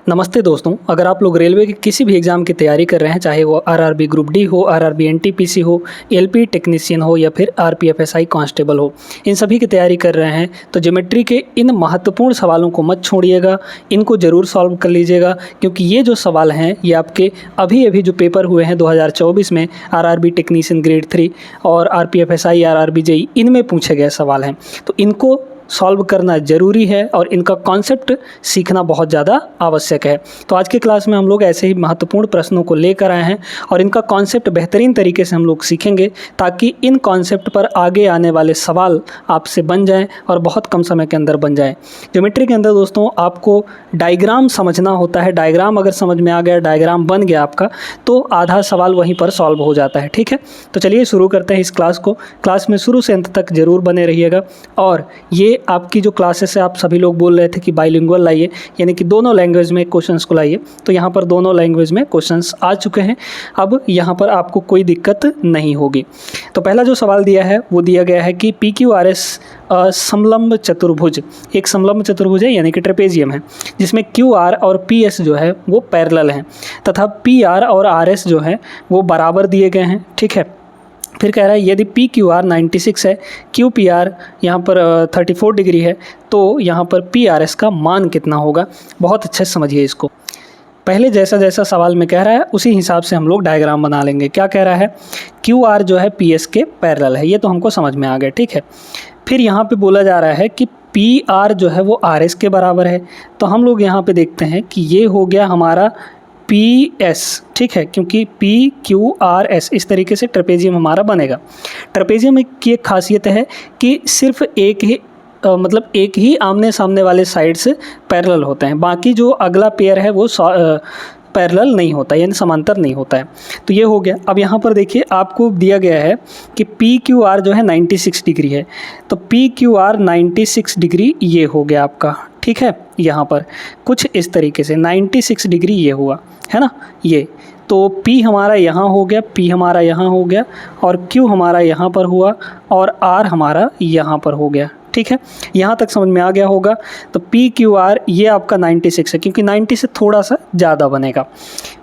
नमस्ते दोस्तों, अगर आप लोग रेलवे के किसी भी एग्ज़ाम की तैयारी कर रहे हैं, चाहे वो आरआरबी ग्रुप डी हो, आरआरबी एनटीपीसी हो, एलपी टेक्नीशियन हो या फिर आरपीएफएसआई कांस्टेबल हो, इन सभी की तैयारी कर रहे हैं तो ज्योमेट्री के इन महत्वपूर्ण सवालों को मत छोड़िएगा, इनको ज़रूर सॉल्व कर लीजिएगा। क्योंकि ये जो सवाल हैं ये आपके अभी जो पेपर हुए हैं 2024 में आरआरबी टेक्नीशियन ग्रेड 3 और आरपीएफएसआई, आरआरबी जेईई, इनमें पूछे गए सवाल हैं। तो इनको सॉल्व करना ज़रूरी है और इनका कॉन्सेप्ट सीखना बहुत ज़्यादा आवश्यक है। तो आज के क्लास में हम लोग ऐसे ही महत्वपूर्ण प्रश्नों को लेकर आए हैं और इनका कॉन्सेप्ट बेहतरीन तरीके से हम लोग सीखेंगे ताकि इन कॉन्सेप्ट पर आगे आने वाले सवाल आपसे बन जाएं और बहुत कम समय के अंदर बन जाएं। ज्योमेट्री के अंदर दोस्तों आपको डायग्राम समझना होता है। डायग्राम अगर समझ में आ गया, डायग्राम बन गया आपका, तो आधा सवाल वहीं पर सॉल्व हो जाता है। ठीक है, तो चलिए शुरू करते हैं इस क्लास को। क्लास में शुरू से अंत तक ज़रूर बने रहिएगा। और ये आपकी जो क्लासेस है, आप सभी लोग बोल रहे थे कि बाइलिंगुअल लाइए, यानी कि दोनों लैंग्वेज में क्वेश्चंस को लाइए, तो यहाँ पर दोनों लैंग्वेज में क्वेश्चंस आ चुके हैं। अब यहाँ पर आपको कोई दिक्कत नहीं होगी। तो पहला जो सवाल दिया है वो दिया गया है कि PQRS समलंब चतुर्भुज, एक समलंब चतुर्भुज है यानी कि ट्रेपेजियम है, जिसमें QR और PS जो है वो पैरेलल हैं तथा PR और RS जो है वो बराबर दिए गए हैं। ठीक है, फिर कह रहा है यदि PQR 96 है, QPR यहाँ पर 34 डिग्री है, तो यहाँ पर PRS का मान कितना होगा। बहुत अच्छे से समझिए इसको। पहले जैसा सवाल में कह रहा है उसी हिसाब से हम लोग डायग्राम बना लेंगे। क्या कह रहा है, QR जो है PS के पैरेलल है, ये तो हमको समझ में आ गया। ठीक है, फिर यहाँ पे बोला जा रहा है कि PR जो है वो RS के बराबर है, तो हम लोग यहाँ पे देखते हैं कि ये हो गया हमारा PS। ठीक है, क्योंकि PQRS इस तरीके से ट्रेपेजियम हमारा बनेगा। ट्रेपेजियम की एक खासियत है कि सिर्फ एक ही आमने सामने वाले साइड्स पैरेलल होते हैं, बाकी जो अगला पेयर है वो पैरेलल नहीं होता, यानी समांतर नहीं होता है। तो ये हो गया। अब यहाँ पर देखिए आपको दिया गया है कि PQR जो है 96 डिग्री है, तो PQR 96 डिग्री ये हो गया आपका। ठीक है, यहाँ पर कुछ इस तरीके से 96 डिग्री ये हुआ है ना, ये तो P हमारा यहाँ हो गया, P हमारा यहाँ हो गया और Q हमारा यहाँ पर हुआ और R हमारा यहाँ पर हो गया। ठीक है, यहाँ तक समझ में आ गया होगा। तो PQR ये आपका 96 है, क्योंकि 90 से थोड़ा सा ज़्यादा बनेगा।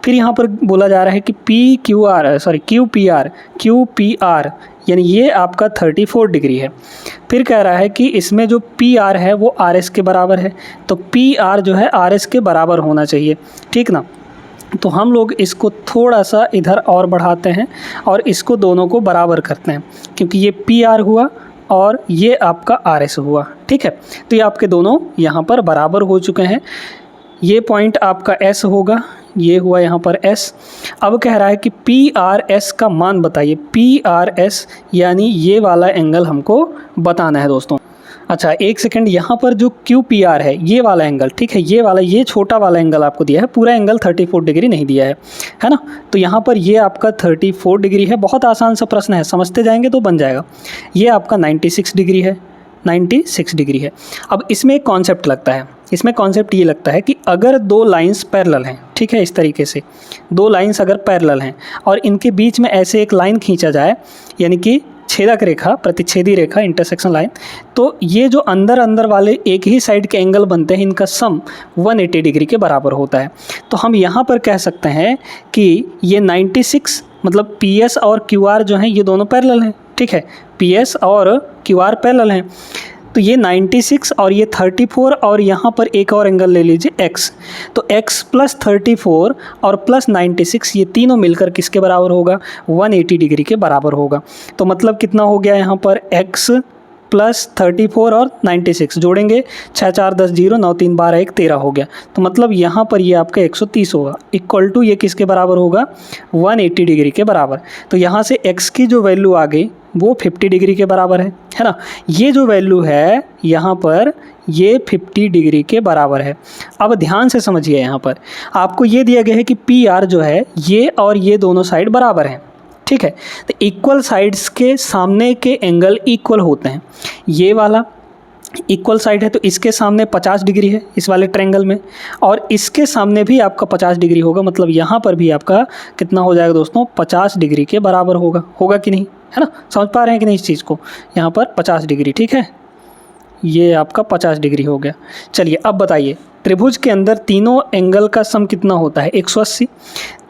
फिर यहाँ पर बोला जा रहा है कि QPR यानी ये आपका 34 डिग्री है। फिर कह रहा है कि इसमें जो PR है वो RS के बराबर है, तो PR जो है RS के बराबर होना चाहिए। ठीक ना, तो हम लोग इसको थोड़ा सा इधर और बढ़ाते हैं और इसको दोनों को बराबर करते हैं, क्योंकि ये PR हुआ और ये आपका RS हुआ। ठीक है, तो ये आपके दोनों यहाँ पर बराबर हो चुके हैं। ये पॉइंट आपका S होगा, ये हुआ यहाँ पर S। अब कह रहा है कि PRS का मान बताइए। PRS यानी ये वाला एंगल हमको बताना है दोस्तों। अच्छा एक सेकंड, यहाँ पर जो QPR है ये वाला एंगल, ठीक है, ये छोटा वाला एंगल आपको दिया है, पूरा एंगल 34 डिग्री नहीं दिया है ना। तो यहाँ पर ये आपका 34 डिग्री है। बहुत आसान सा प्रश्न है, समझते जाएंगे तो बन जाएगा। ये आपका 96 डिग्री है, 96 डिग्री है। अब इसमें एक कॉन्सेप्ट लगता है, इसमें कॉन्सेप्ट ये लगता है कि अगर दो लाइंस पैरेलल हैं, ठीक है, इस तरीके से दो लाइंस अगर पैरेलल हैं और इनके बीच में ऐसे एक लाइन खींचा जाए, यानी कि छेदक रेखा, प्रतिच्छेदी रेखा, इंटरसेक्शन लाइन, तो ये जो अंदर वाले एक ही साइड के एंगल बनते हैं, इनका सम 180 डिग्री के बराबर होता है। तो हम यहाँ पर कह सकते हैं कि ये 96 मतलब PS और QR जो हैं ये दोनों पैरेलल हैं। ठीक है, PS और QR पैरेलल हैं, तो ये 96 और ये 34 और यहाँ पर एक और एंगल ले लीजिए X, तो X प्लस 34 और प्लस 96 ये तीनों मिलकर किसके बराबर होगा, 180 डिग्री के बराबर होगा। तो मतलब कितना हो गया यहाँ पर, X प्लस 34 और 96 जोड़ेंगे, 6 4 10 0 9 3 12 1 13 हो गया। तो मतलब यहाँ पर ये आपका 130 होगा, इक्वल टू ये किसके बराबर होगा, 180 डिग्री के बराबर। तो यहाँ से X की जो वैल्यू आ गई वो 50 डिग्री के बराबर है ना। ये जो वैल्यू है यहाँ पर ये 50 डिग्री के बराबर है। अब ध्यान से समझिए, यहाँ पर आपको ये दिया गया है कि PR जो है ये और ये दोनों साइड बराबर हैं। ठीक है, तो इक्वल साइड्स के सामने के एंगल इक्वल होते हैं। ये वाला इक्वल साइड है तो इसके सामने 50 डिग्री है इस वाले ट्रायंगल में, और इसके सामने भी आपका 50 डिग्री होगा। मतलब यहाँ पर भी आपका कितना हो जाएगा दोस्तों, 50 डिग्री के बराबर होगा कि नहीं, है ना। समझ पा रहे हैं कि नहीं इस चीज़ को, यहाँ पर 50 डिग्री। ठीक है, ये आपका 50 डिग्री हो गया। चलिए अब बताइए त्रिभुज के अंदर तीनों एंगल का सम कितना होता है 180।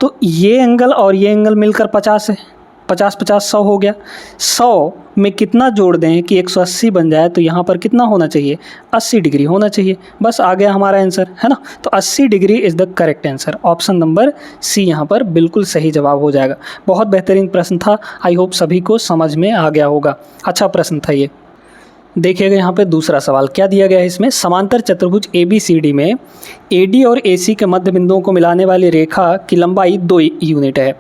तो ये एंगल और ये एंगल मिलकर 50 है, 50 50 100 हो गया। 100 में कितना जोड़ दें कि 180 बन जाए, तो यहाँ पर कितना होना चाहिए 80 डिग्री होना चाहिए। बस आ गया हमारा आंसर, है ना। तो 80 degree is the correct answer. Option number C यहाँ पर बिल्कुल सही जवाब हो जाएगा। बहुत बेहतरीन प्रश्न था, आई होप सभी को समझ में आ गया होगा। अच्छा प्रश्न था ये। देखिएगा यहाँ पे दूसरा सवाल क्या दिया गया है इसमें। समांतर चतुर्भुज ABCD में AD और AC के मध्य बिंदुओं को मिलाने वाली रेखा की लंबाई 2 यूनिट है।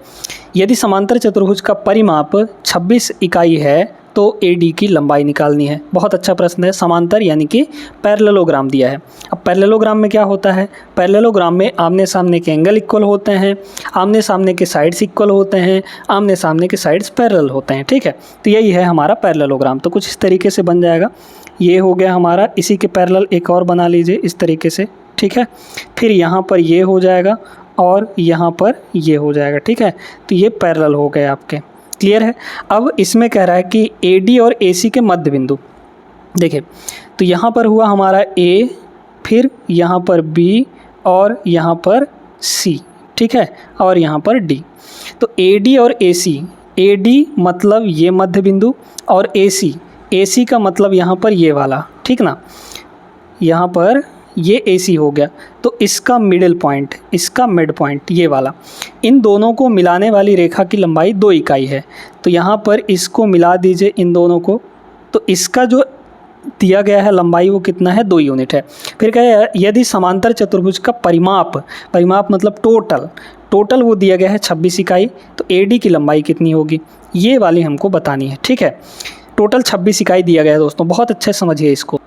यदि समांतर चतुर्भुज का परिमाप 26 इकाई है तो AD की लंबाई निकालनी है। बहुत अच्छा प्रश्न है। समांतर यानी कि पैरेललोग्राम दिया है। अब पैरेललोग्राम में क्या होता है, पैरेललोग्राम में आमने सामने के एंगल इक्वल होते हैं, आमने सामने के साइड्स इक्वल होते हैं, आमने सामने के साइड्स पैरेलल होते हैं, ठीक है। तो यही है हमारा पैरेललोग्राम। तो कुछ इस तरीके से बन जाएगा। ये हो गया हमारा, इसी के पैरेलल एक और बना लीजिए इस तरीके से, ठीक है। फिर यहाँ पर ये हो जाएगा और यहाँ पर ये हो जाएगा, ठीक है। तो ये पैरेलल हो गए आपके, क्लियर है। अब इसमें कह रहा है कि AD और AC के मध्य बिंदु, देखिए तो यहाँ पर हुआ हमारा A, फिर यहाँ पर B और यहाँ पर C, ठीक है, और यहाँ पर D। तो AD और AC, AD मतलब ये मध्य बिंदु और AC का मतलब यहाँ पर ये वाला, ठीक ना, यहाँ पर ये AC हो गया। तो इसका मिडिल पॉइंट, इसका मिड पॉइंट ये वाला, इन दोनों को मिलाने वाली रेखा की लंबाई 2 इकाई है। तो यहाँ पर इसको मिला दीजिए इन दोनों को, तो इसका जो दिया गया है लंबाई वो कितना है 2 यूनिट है। फिर क्या है, यदि समांतर चतुर्भुज का परिमाप मतलब टोटल वो दिया गया है 26 इकाई, तो AD की लंबाई कितनी होगी ये वाली हमको बतानी है, ठीक है। टोटल 26 इकाई दिया गया है दोस्तों, बहुत अच्छे समझिए इसको।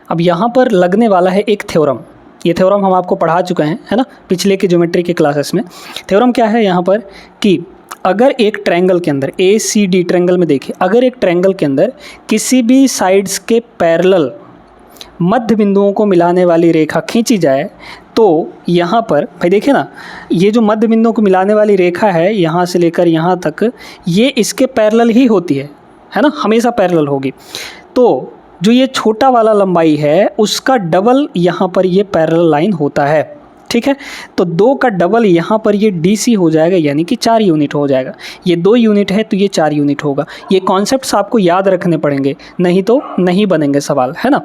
अब यहाँ पर लगने वाला है एक थ्योरम। ये थ्योरम हम आपको पढ़ा चुके हैं, है ना, पिछले के ज्योमेट्री के क्लासेस में। थ्योरम क्या है यहाँ पर कि अगर एक ट्रायंगल के अंदर ACD ट्रायंगल में देखिए, अगर एक ट्रायंगल के अंदर किसी भी साइड्स के पैरेलल मध्य बिंदुओं को मिलाने वाली रेखा खींची जाए, तो यहाँ पर भाई देखिए ना, ये जो मध्य बिंदुओं को मिलाने वाली रेखा है यहाँ से लेकर यहाँ तक, ये इसके पैरेलल ही होती है ना, हमेशा पैरेलल होगी। तो जो ये छोटा वाला लंबाई है उसका डबल यहाँ पर ये पैरेलल लाइन होता है, ठीक है। तो 2 का डबल यहाँ पर ये DC हो जाएगा, यानी कि 4 यूनिट हो जाएगा। ये 2 यूनिट है तो ये 4 यूनिट होगा। ये कॉन्सेप्ट्स आपको याद रखने पड़ेंगे, नहीं तो नहीं बनेंगे सवाल, है ना।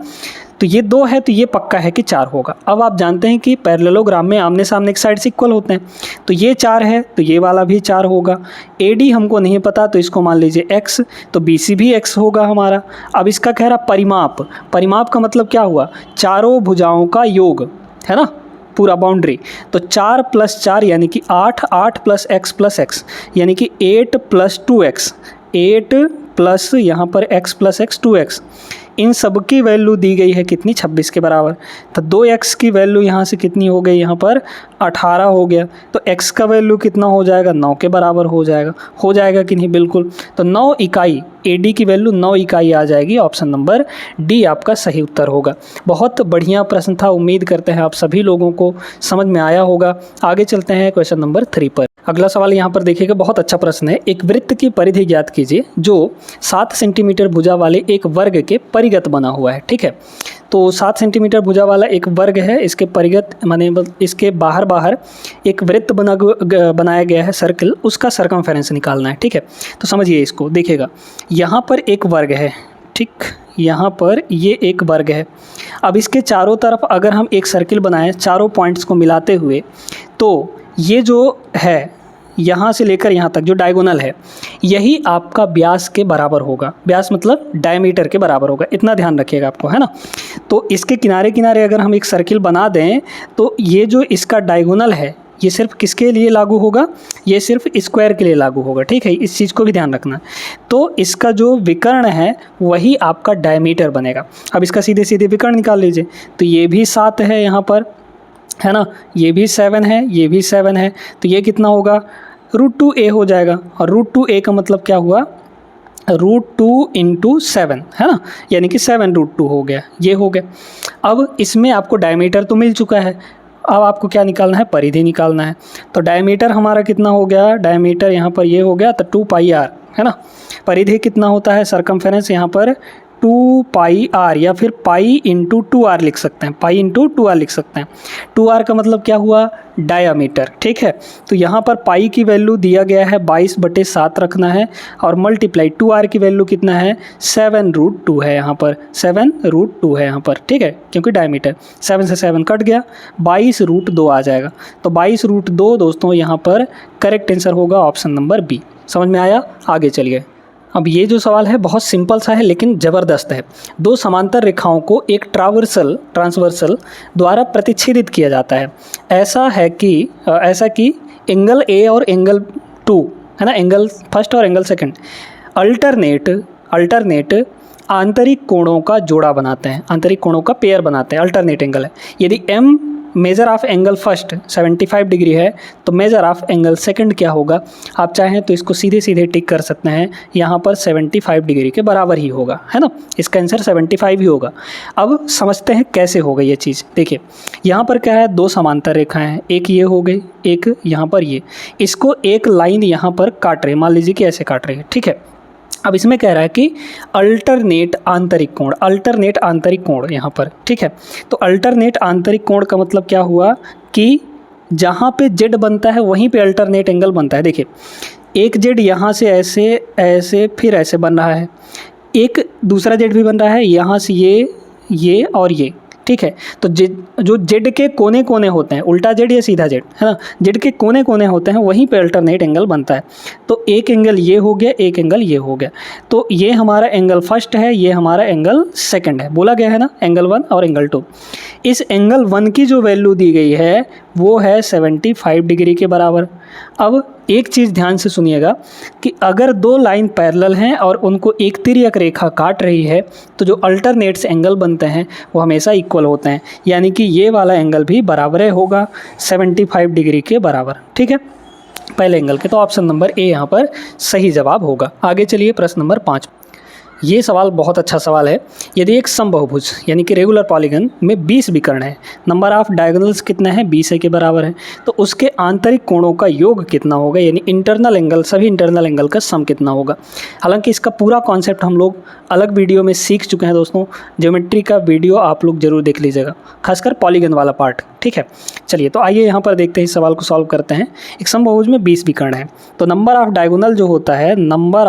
तो ये 2 है तो ये पक्का है कि 4 होगा। अब आप जानते हैं कि पैरेललोग्राम में आमने सामने के साइड्स इक्वल होते हैं, तो ये 4 है तो ये वाला भी 4 होगा। AD हमको नहीं पता तो इसको मान लीजिए X, तो BC भी X होगा हमारा। अब इसका कह रहा परिमाप का मतलब क्या हुआ, चारों भुजाओं का योग, है ना, पूरा बाउंड्री। तो 4 + 4 यानी कि 8, 8 + x + x यानी कि 8 + 2x, 8 प्लस यहाँ पर x + x 2x, इन सब की वैल्यू दी गई है कितनी 26 के बराबर। तो 2x की वैल्यू यहाँ से कितनी हो गई, यहाँ पर 18 हो गया। तो x का वैल्यू कितना हो जाएगा 9 के बराबर हो जाएगा कि नहीं, बिल्कुल। तो 9 इकाई AD की वैल्यू 9 इकाई आ जाएगी। ऑप्शन नंबर D आपका सही उत्तर होगा। बहुत बढ़िया प्रश्न था, उम्मीद करते हैं आप सभी लोगों को समझ में आया होगा। आगे चलते हैं क्वेश्चन नंबर 3 पर। अगला सवाल यहाँ पर देखिएगा, बहुत अच्छा प्रश्न है। एक वृत्त की परिधि ज्ञात कीजिए जो 7 सेंटीमीटर भुजा वाले एक वर्ग के परिगत बना हुआ है, ठीक है। तो 7 सेंटीमीटर भुजा वाला एक वर्ग है, इसके परिगत माने इसके बाहर एक वृत्त बनाया गया है सर्कल, उसका सरकमफेरेंस निकालना है, ठीक है। तो समझिए इसको, देखिएगा यहाँ पर एक वर्ग है, ठीक, यहाँ पर ये एक वर्ग है। अब इसके चारों तरफ अगर हम एक सर्किल बनाएं चारों पॉइंट्स को मिलाते हुए, तो ये जो है यहाँ से लेकर यहाँ तक जो डायगोनल है यही आपका व्यास के बराबर होगा। व्यास मतलब डायमीटर के बराबर होगा, इतना ध्यान रखिएगा आपको, है ना। तो इसके किनारे किनारे अगर हम एक सर्किल बना दें तो ये जो इसका डायगोनल है ये सिर्फ किसके लिए लागू होगा, ये सिर्फ स्क्वायर के लिए लागू होगा, ठीक है। इस चीज़ को भी ध्यान रखना। तो इसका जो विकर्ण है वही आपका डायमीटर बनेगा। अब इसका सीधे सीधे विकर्ण निकाल लीजिए। तो ये भी 7 है यहाँ पर, है ना, ये भी 7 है, ये भी 7 है। तो ये कितना होगा √2a हो जाएगा। और √2a का मतलब क्या हुआ, √2 × 7, है ना, यानी कि 7 √2 हो गया, ये हो गया। अब इसमें आपको डायमीटर तो मिल चुका है, अब आपको क्या निकालना है, परिधि निकालना है। तो डायमीटर हमारा कितना हो गया, डायमीटर यहाँ पर ये हो गया तो 2πr, है ना। परिधि कितना होता है, सरकमफेरेंस यहाँ पर 2 पाई आर या फिर पाई इंटू 2r लिख सकते हैं, पाई इंटू 2r लिख सकते हैं। 2r का मतलब क्या हुआ, डायामीटर, ठीक है। तो यहाँ पर पाई की वैल्यू दिया गया है 22/7 रखना है और मल्टीप्लाई 2r की वैल्यू कितना है 7√2 है, यहाँ पर 7√2 है यहाँ पर, ठीक है, क्योंकि डायमीटर 7 से 7 कट गया, 22√2 आ जाएगा। तो 22√2 दोस्तों यहाँ पर करेक्ट आंसर होगा ऑप्शन नंबर बी। समझ में आया? आगे चलिए। अब ये जो सवाल है बहुत सिंपल सा है लेकिन ज़बरदस्त है। दो समांतर रेखाओं को एक ट्रांसवर्सल द्वारा प्रतिच्छेदित किया जाता है। ऐसा कि एंगल ए और एंगल 2 है ना, एंगल फर्स्ट और एंगल सेकंड अल्टरनेट आंतरिक कोणों का जोड़ा बनाते हैं, आंतरिक कोणों का पेयर बनाते हैं, अल्टरनेट एंगल है। यदि M measure of angle first 75 degree है तो मेजर ऑफ एंगल सेकंड क्या होगा? आप चाहें तो इसको सीधे सीधे टिक कर सकते हैं, यहाँ पर 75 डिग्री के बराबर ही होगा, है ना, इसका आंसर 75 ही होगा। अब समझते हैं कैसे होगा ये चीज़। देखिए यहाँ पर क्या है, दो समांतर रेखाएं हैं, एक ये हो गई, एक यहाँ पर ये, इसको एक लाइन यहाँ पर काट रही है, मान लीजिए कि ऐसे काट रही है, ठीक है। अब इसमें कह रहा है कि अल्टरनेट आंतरिक कोण यहाँ पर, ठीक है। तो अल्टरनेट आंतरिक कोण का मतलब क्या हुआ कि जहाँ पे जेड बनता है वहीं पे अल्टरनेट एंगल बनता है। देखिए एक जेड यहाँ से ऐसे फिर ऐसे बन रहा है, एक दूसरा जेड भी बन रहा है, यहाँ से ये और ये, ठीक है। तो जो जेड के कोने कोने होते हैं, उल्टा जेड या सीधा जेड, है ना, जेड के कोने कोने होते हैं वहीं पे अल्टरनेट एंगल बनता है। तो एक एंगल ये हो गया, एक एंगल ये हो गया, तो ये हमारा एंगल फर्स्ट है, ये हमारा एंगल सेकंड है, बोला गया है ना, एंगल 1 और एंगल 2। इस एंगल 1 की जो वैल्यू दी गई है वो है 75 डिग्री के बराबर। अब एक चीज़ ध्यान से सुनिएगा कि अगर दो लाइन पैरेलल हैं और उनको एक तिर्यक रेखा काट रही है तो जो अल्टरनेट्स एंगल बनते हैं वो हमेशा इक्वल होते हैं, यानी कि ये वाला एंगल भी बराबर होगा 75 डिग्री के बराबर, ठीक है, पहले एंगल के। तो ऑप्शन नंबर ए यहाँ पर सही जवाब होगा। आगे चलिए प्रश्न नंबर 5। ये सवाल बहुत अच्छा सवाल है। यदि एक समबाहुभुज यानी कि रेगुलर पॉलीगन में 20 विकर्ण है, नंबर ऑफ डायगोनल्स कितना है 20 के बराबर है, तो उसके आंतरिक कोणों का योग कितना होगा, यानी इंटरनल एंगल, सभी इंटरनल एंगल का सम कितना होगा। हालांकि इसका पूरा कॉन्सेप्ट हम लोग अलग वीडियो में सीख चुके हैं दोस्तों, ज्योमेट्री का वीडियो आप लोग जरूर देख लीजिएगा, खासकर पॉलीगन वाला पार्ट, ठीक है। चलिए तो आइए यहाँ पर देखते हैं, इस सवाल को सॉल्व करते हैं। एक समबाहुभुज में 20 विकर्ण है, तो नंबर ऑफ डायगोनल जो होता है, नंबर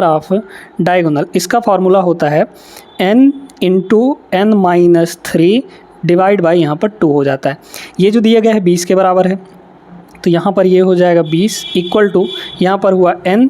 ऑफ डायगोनल, इसका फार्मूला होता है n into n-3 divide by यहाँ पर 2 हो जाता है। ये जो दिया गया है 20 के बराबर है, तो यहाँ पर ये हो जाएगा 20 इक्वल टू यहाँ पर हुआ n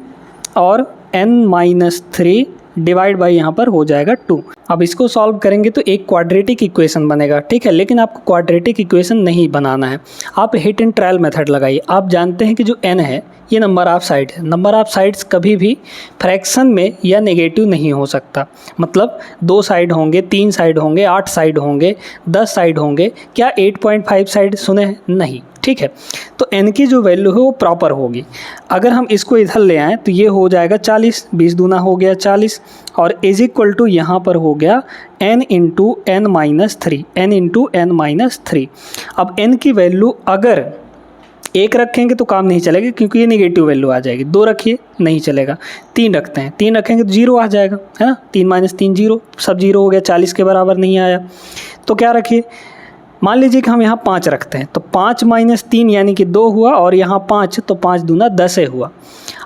और n-3 डिवाइड बाई यहाँ पर हो जाएगा 2। अब इसको सॉल्व करेंगे तो एक क्वाड्रेटिक इक्वेशन बनेगा, ठीक है। लेकिन आपको क्वाड्रेटिक इक्वेशन नहीं बनाना है, आप हिट एंड ट्रायल मेथड लगाइए। आप जानते हैं कि जो n है ये नंबर ऑफ साइड है, नंबर ऑफ साइड्स कभी भी फ्रैक्शन में या नेगेटिव नहीं हो सकता। मतलब 2 साइड होंगे, 3 साइड होंगे, 8 साइड होंगे, 10 साइड होंगे, क्या 8.5 साइड सुने हैं? नहीं, ठीक है। तो n की जो वैल्यू है वो प्रॉपर होगी। अगर हम इसको इधर ले आएँ तो ये हो जाएगा 40, 20 दूना हो गया 40, और इज इक्वल टू यहाँ पर हो गया n into n-3, n into n-3। अब n की वैल्यू अगर 1 रखेंगे तो काम नहीं चलेगा क्योंकि ये नेगेटिव वैल्यू आ जाएगी, 2 रखिए नहीं चलेगा, 3 रखते हैं, 3 रखेंगे तो 0 आ जाएगा, है ना, 3 - 3 0, सब 0 हो गया, 40 के बराबर नहीं आया। तो क्या रखिए, मान लीजिए कि हम यहाँ 5 रखते हैं, तो 5 - 3 यानी कि 2 हुआ, और यहाँ 5 तो 5 दूना 10 हुआ।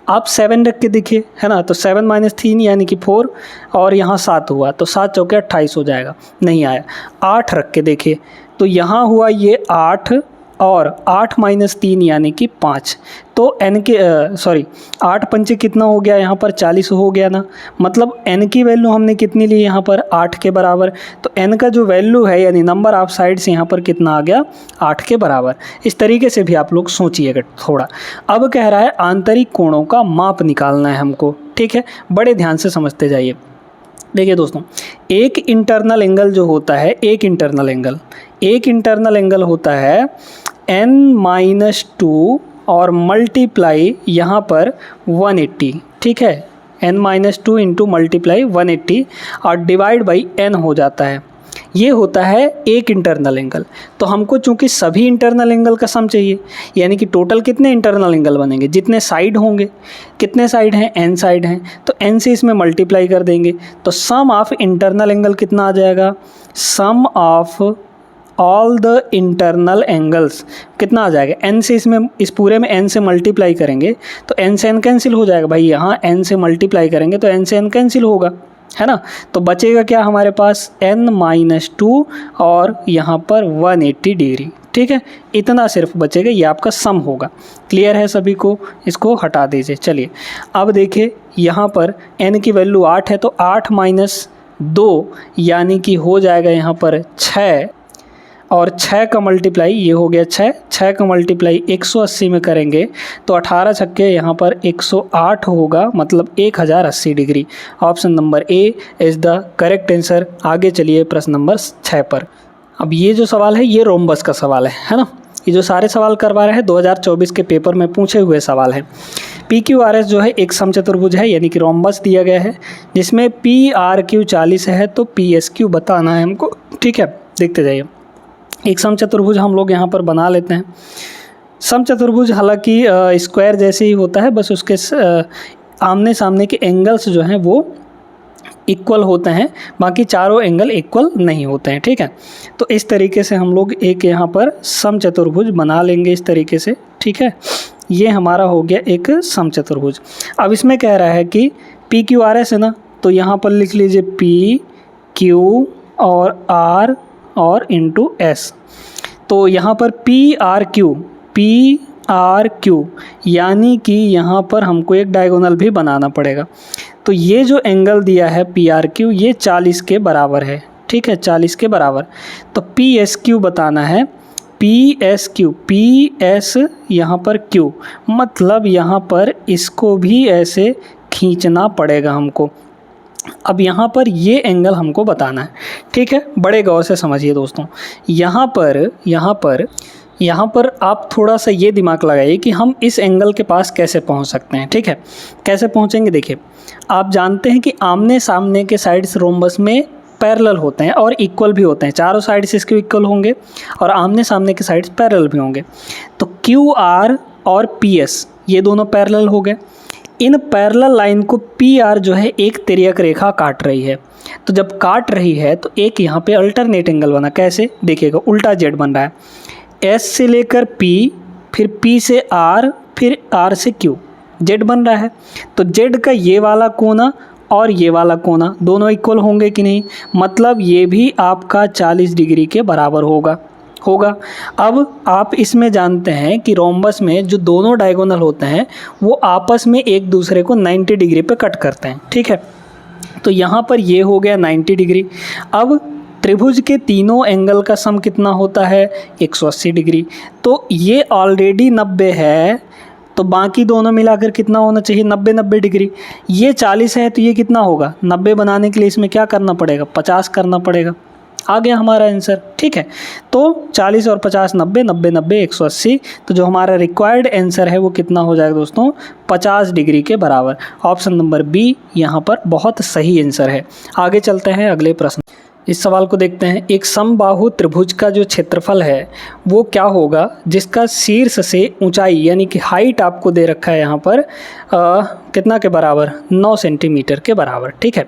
आप 7 रख के देखिए, है ना, तो 7 - 3 यानी कि 4, और यहाँ 7 हुआ, तो 7 चौके 28 हो जाएगा, नहीं आया। 8 रख के देखिए, तो यहाँ हुआ ये 8, और 8 - 3 यानी कि 5, तो n के 8 पंचे कितना हो गया, यहाँ पर 40 हो गया ना। मतलब n की वैल्यू हमने कितनी ली यहाँ पर 8 के बराबर, तो n का जो वैल्यू है यानी नंबर ऑफ साइड्स यहाँ पर कितना आ गया 8 के बराबर। इस तरीके से भी आप लोग सोचिएगा थोड़ा। अब कह रहा है आंतरिक कोणों का माप निकालना है हमको, ठीक है, बड़े ध्यान से समझते जाइए। देखिए दोस्तों, एक इंटरनल एंगल जो होता है, एक इंटरनल एंगल होता है n-2 और मल्टीप्लाई यहाँ पर 180, ठीक है, n-2 इंटू मल्टीप्लाई 180 और डिवाइड बाई n हो जाता है। ये होता है एक इंटरनल एंगल। तो हमको चूंकि सभी इंटरनल एंगल का सम चाहिए, यानी कि टोटल कितने इंटरनल एंगल बनेंगे, जितने साइड होंगे, कितने साइड हैं, n साइड हैं, तो n से इसमें मल्टीप्लाई कर देंगे, तो सम ऑफ इंटरनल एंगल कितना आ जाएगा, sum of all the internal angles कितना आ जाएगा, n से इसमें इस पूरे में n से मल्टीप्लाई करेंगे तो n से n कैंसिल हो जाएगा भाई, यहाँ n से मल्टीप्लाई करेंगे तो n से n कैंसिल होगा, है ना। तो बचेगा क्या हमारे पास, n-2 और यहाँ पर 180 डिग्री, ठीक है, इतना सिर्फ बचेगा, ये आपका सम होगा। क्लियर है सभी को, इसको हटा दीजिए। चलिए अब देखिए यहाँ पर n की वैल्यू 8 है, तो 8 - 2 यानी कि हो जाएगा यहाँ पर 6, और 6 का मल्टीप्लाई ये हो गया 6 का मल्टीप्लाई 180 में करेंगे तो 18 छक्के यहाँ पर 108 होगा, मतलब 1080 degree. Option number A is the correct answer. आगे चलिए प्रश्न नंबर 6 पर। अब ये जो सवाल है ये रोम्बस का सवाल है ना। ये जो सारे सवाल करवा रहे हैं 2024 के पेपर में पूछे हुए सवाल हैं। PQRS जो है एक समचतुर्भुज है, यानी कि रोम्बस दिया गया है, जिसमें PRQ 40 है, तो PSQ बताना है हमको, ठीक है। देखते जाइए, एक समचतुर्भुज हम लोग यहाँ पर बना लेते हैं। समचतुर्भुज हालांकि स्क्वायर जैसे ही होता है, बस उसके आमने सामने के एंगल्स जो हैं वो इक्वल होते हैं, बाकी चारों एंगल इक्वल नहीं होते हैं, ठीक है। तो इस तरीके से हम लोग एक यहाँ पर समचतुर्भुज बना लेंगे इस तरीके से, ठीक है। ये हमारा हो गया एक समचतुर्भुज। अब इसमें कह रहा है कि PQRS है ना, तो यहाँ पर लिख लीजिए PQ और R और इंटू S। तो यहाँ पर PRQ यानी कि यहाँ पर हमको एक डायगोनल भी बनाना पड़ेगा। तो ये जो एंगल दिया है PRQ ये 40 के बराबर है, ठीक है, 40 के बराबर। तो PSQ बताना है, PS यहाँ पर Q, मतलब यहाँ पर इसको भी ऐसे खींचना पड़ेगा हमको। अब यहाँ पर ये एंगल हमको बताना है, ठीक है। बड़े गौर से समझिए दोस्तों, यहाँ पर आप थोड़ा सा ये दिमाग लगाइए कि हम इस एंगल के पास कैसे पहुँच सकते हैं, ठीक है। कैसे पहुँचेंगे, देखिए आप जानते हैं कि आमने सामने के साइड्स रोम्बस में पैरेलल होते हैं और इक्वल भी होते हैं, चारों साइड्स इसके इक्वल होंगे और आमने सामने के साइड्स पैरेलल भी होंगे। तो QR और PS ये दोनों पैरेलल हो गए। इन पैरेलल लाइन को PR जो है एक तिर्यक रेखा काट रही है। तो जब काट रही है तो एक यहाँ पे अल्टरनेट एंगल बना, कैसे देखिएगा, उल्टा Z बन रहा है, S से लेकर P, फिर P से R, फिर R से Q, Z बन रहा है। तो Z का ये वाला कोना और ये वाला कोना दोनों इक्वल होंगे कि नहीं, मतलब ये भी आपका 40 डिग्री के बराबर होगा। अब आप इसमें जानते हैं कि रोम्बस में जो दोनों डायगोनल होते हैं वो आपस में एक दूसरे को 90 डिग्री पे कट करते हैं, ठीक है। तो यहाँ पर ये हो गया 90 डिग्री। अब त्रिभुज के तीनों एंगल का सम कितना होता है, 180 डिग्री। तो ये ऑलरेडी 90 है, तो बाकी दोनों मिलाकर कितना होना चाहिए, 90 डिग्री। ये 40 है तो ये कितना होगा, 90 बनाने के लिए इसमें क्या करना पड़ेगा, 50 करना पड़ेगा। आ गया हमारा आंसर, ठीक है। तो 40 और 50 90, 90 180। तो जो हमारा रिक्वायर्ड आंसर है वो कितना हो जाएगा दोस्तों, 50 डिग्री के बराबर। ऑप्शन नंबर बी यहाँ पर बहुत सही आंसर है। आगे चलते हैं अगले प्रश्न। इस सवाल को देखते हैं। एक समबाहु त्रिभुज का जो क्षेत्रफल है वो क्या होगा, जिसका शीर्ष से ऊंचाई यानी कि हाइट आपको दे रखा है यहाँ पर कितना के बराबर, 9 सेंटीमीटर के बराबर, ठीक है।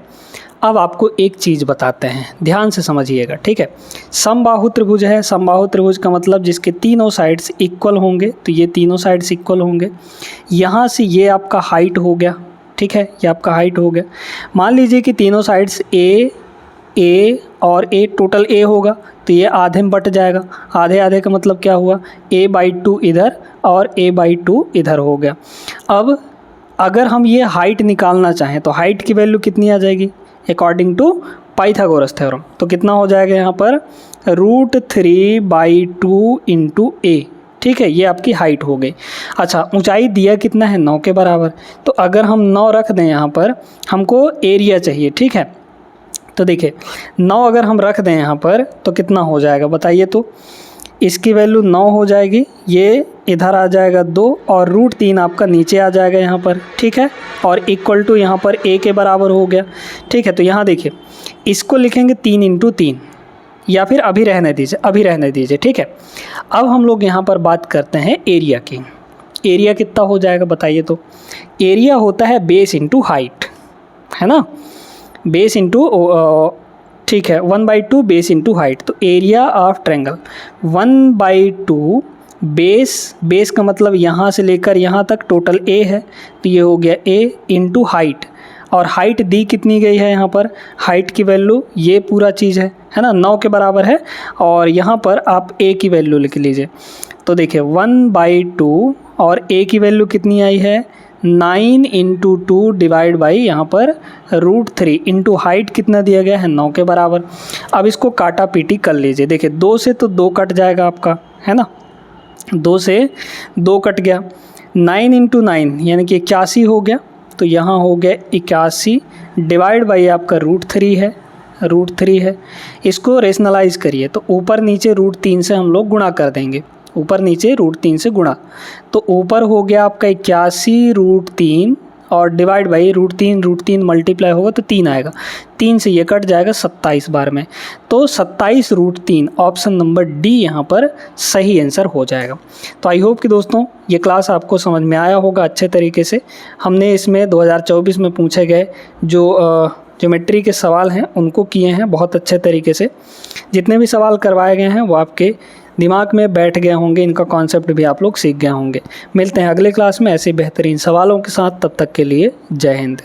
अब आपको एक चीज़ बताते हैं, ध्यान से समझिएगा, ठीक है। समबाहु त्रिभुज है, समबाहु त्रिभुज का मतलब जिसके तीनों साइड्स इक्वल होंगे, तो ये तीनों साइड्स इक्वल होंगे। यहाँ से ये आपका हाइट हो गया, ठीक है, ये आपका हाइट हो गया। मान लीजिए कि तीनों साइड्स ए और ए, टोटल ए होगा, तो ये आधे में बट जाएगा। आधे आधे का मतलब क्या हुआ, a/2 इधर और a/2 इधर हो गया। अब अगर हम ये हाइट निकालना चाहें तो हाइट की वैल्यू कितनी आ जाएगी, अकॉर्डिंग टू पाइथागोरस थ्योरम, तो कितना हो जाएगा यहाँ पर √3/2 × a, ठीक है। ये आपकी हाइट हो गई। अच्छा, ऊंचाई दिया कितना है, 9 के बराबर। तो अगर हम 9 रख दें यहाँ पर, हमको एरिया चाहिए, ठीक है। तो देखिए 9 अगर हम रख दें यहाँ पर तो कितना हो जाएगा बताइए। तो इसकी वैल्यू 9 हो जाएगी, ये इधर आ जाएगा 2 और √3 आपका नीचे आ जाएगा यहाँ पर, ठीक है। और इक्वल टू यहाँ पर a के बराबर हो गया, ठीक है। तो यहाँ देखिए इसको लिखेंगे 3 × 3, या फिर अभी रहने दीजिए, ठीक है। अब हम लोग यहाँ पर बात करते हैं एरिया की। एरिया कितना हो जाएगा बताइए? तो एरिया होता है बेस इंटू हाइट, है ना, बेस इंटू, ठीक है, 1/2 बेस इंटू हाइट। तो एरिया ऑफ ट्रायंगल 1/2 बेस का मतलब यहाँ से लेकर यहाँ तक टोटल ए है, तो ये हो गया ए इंटू हाइट। और हाइट दी कितनी गई है यहाँ पर? हाइट की वैल्यू ये पूरा चीज़ है ना, 9 के बराबर है। और यहाँ पर आप ए की वैल्यू लिख लीजिए। तो देखिए 1/2 और ए की वैल्यू कितनी आई है? 9 इंटू 2 डिवाइड बाई यहाँ पर √3 इंटू हाइट कितना दिया गया है? 9 के बराबर। अब इसको काटा पीटी कर लीजिए। देखिए 2 से तो 2 कट जाएगा आपका, है ना, 2 से 2 कट गया। 9 इंटू 9 यानी कि 81 हो गया। तो यहाँ हो गया 81 डिवाइड बाई आपका √3 है। इसको रेशनलाइज करिए तो ऊपर नीचे √3 से हम लोग गुणा कर देंगे, ऊपर नीचे √3 से गुणा। तो ऊपर हो गया आपका 81 √3 और डिवाइड बाई √3 मल्टीप्लाई होगा तो 3 आएगा। 3 से ये कट जाएगा 27 बार में। तो 27 √3 ऑप्शन नंबर डी यहाँ पर सही आंसर हो जाएगा। तो आई होप कि दोस्तों ये क्लास आपको समझ में आया होगा अच्छे तरीके से। हमने इसमें 2024 में पूछे गए जो ज्योमेट्री के सवाल हैं उनको किए हैं बहुत अच्छे तरीके से। जितने भी सवाल करवाए गए हैं वो आपके दिमाग में बैठ गए होंगे, इनका कॉन्सेप्ट भी आप लोग सीख गए होंगे। मिलते हैं अगले क्लास में ऐसे बेहतरीन सवालों के साथ, तब तक के लिए जय हिंद।